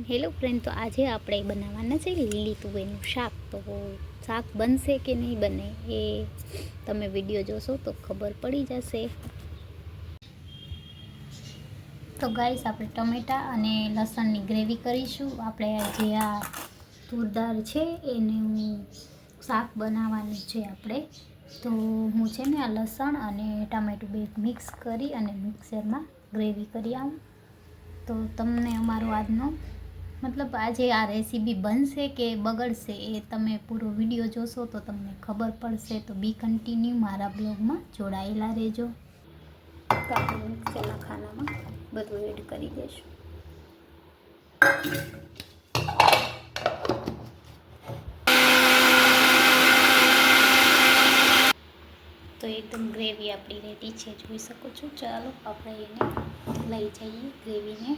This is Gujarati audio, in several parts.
હેલો ફ્રેન્ડ, તો આજે આપણે બનાવવાના છે લીલી તુવેરનું શાક. તો શાક બનશે કે નહીં બને એ તમે વિડીયો જોશો તો ખબર પડી જશે. તો ગાઈસ, આપણે ટમેટા અને લસણની ગ્રેવી કરીશું. આપણે જે આ તુરદાળ છે એનું શાક બનાવવાનું છે આપણે. તો હું છે ને આ લસણ અને ટામેટું બે મિક્સ કરી અને મિક્સરમાં ગ્રેવી કરી આવું. તો તમને અમારો આજનો આજે આ રેસીપી બનશે કે બગડશે એ તમે પૂરો વિડીયો જોશો તો તમને ખબર પડશે. તો બી કન્ટિન્યુ મારા બ્લોગમાં જોડાયેલા રહેજો. તો આપણે મિક્સરના ખાનામાં બધું એડ કરી દઈશું. તો એકદમ ગ્રેવી આપણી રેડી છે, જોઈ શકો છો. ચાલો આપણે એને લઈ જઈએ ગ્રેવીને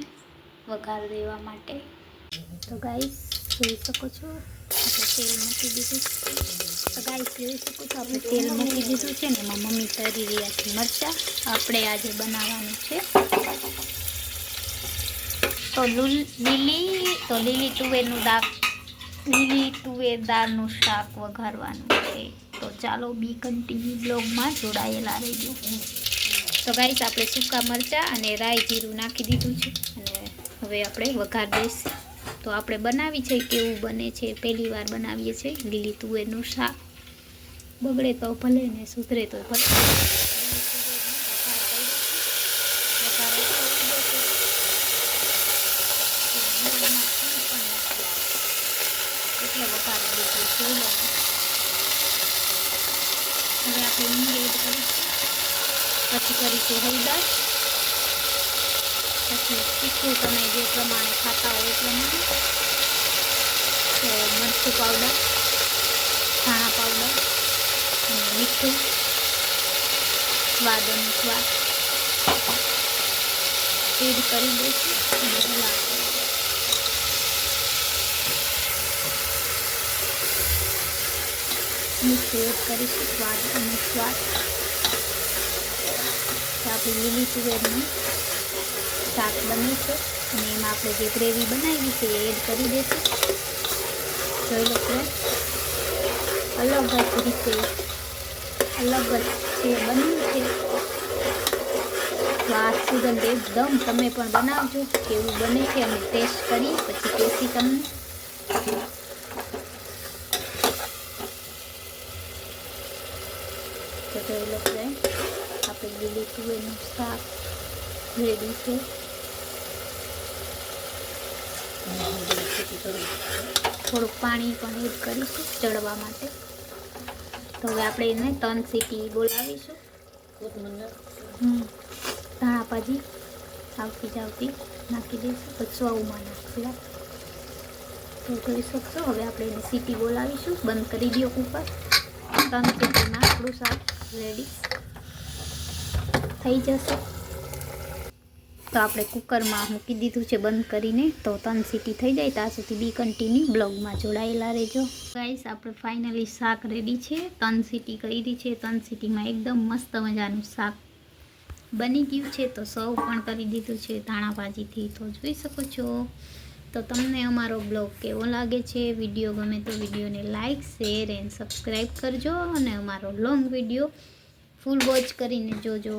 વઘાર દેવા માટે. તો ગાઈસ જોઈ શકો છો, આપણે તેલ મૂકી દીધું છે. તો ગાઈસ જોઈ શકો છો, આપણે તેલ મૂકી દીધું છે ને એમાં મમ્મી તરી રહ્યા છે મરચાં. આપણે આજે બનાવવાનું છે લીલી તુવેર દાળનું શાક વઘારવાનું છે. તો ચાલો બી કન્ટિન્યુ બ્લોગમાં જોડાયેલા રહેજો. તો ગાઈસ, આપણે સૂકા મરચાં અને રાઈ જીરું નાખી દીધું છે અને હવે આપણે વઘાર દઈશું. તો આપણે બનાવી છે કેવું બને છે, પહેલી વાર બનાવીએ છીએ લીલી તુવેરનું શાક. બગડે તો ભલે ને સુધરે તો ભલે. એટલે વઘાર દીધું છે. હવે આપણે હિંગ એડ કરીશું, પછી કરીશું હળદર, પછી તીખું તમે જે પ્રમાણે ખાતા હોય એ પ્રમાણે, તો મરચું પાવડર, ધાણા પાવડર અને મીઠું સ્વાદ અનુસાર એડ કરી દઈશું અને હલાવીશું. મીઠું એડ કરીશું સ્વાદ અનુસાર. આપણી લીલી તુવેરનું શાક બને છે અને એમાં આપણે જે ગ્રેવી બનાવી છે એ એડ કરી દઈશું. જોઈ લો ફ્રેન્ડ, અલગ જ રીતે અલગ જ જે બન્યું છે. તો આ સુગંધ એકદમ તમે પણ બનાવજો કેવું બને છે અને ટેસ્ટ કરી પછી કહેશી તમને. તો જોઈ લો ફ્રેન્ડ, આપણે લીલી તુવેરનું શાક રેડી છે. થોડુંક પાણી પણ એડ કરીશું ચડવા માટે. તો હવે આપણે એને 3 સીટી બોલાવીશું. ધાણા ભાજી આવતી જાવતી નાખી દઈશું, પછી સૌમાં નાખીશું. તો જોઈ શકશો, હવે આપણે એને સીટી બોલાવીશું. બંધ કરી દો કુકર. 3 સીટીમાં આપણું શાક રેડી થઈ જશે. તો આપણે કુકરમાં મૂકી દીધું છે બંધ કરીને. તો 3 સીટી થઈ જાય ત્યાં સુધી બી કન્ટિન્યુ બ્લોગમાં જોડાયેલા રહેજો. ગાઈસ, આપણે ફાઇનલી શાક રેડી છે. 3 સીટી કરી છે. 3 સીટીમાં એકદમ મસ્ત મજાનું શાક બની ગયું છે. તો સર્વ પણ કરી દીધું છે ધાણા ભાજીથી. તો જોઈ શકો છો. તો તમને અમારો બ્લોગ કેવો લાગે છે? વિડીયો ગમે તો વિડીયોને લાઇક, શેર એન્ડ સબસ્ક્રાઈબ કરજો અને અમારો લોંગ વિડીયો ફૂલ વોચ કરીને જોજો.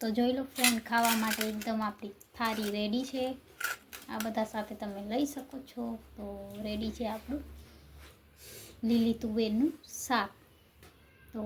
તો જોઈ લો ફ્રેન્ડ, ખાવા માટે એકદમ આપણી થાળી રેડી છે. આ બધા સાથે તમે લઈ શકો છો. તો રેડી છે આપણું લીલી તુવેરનું શાક. તો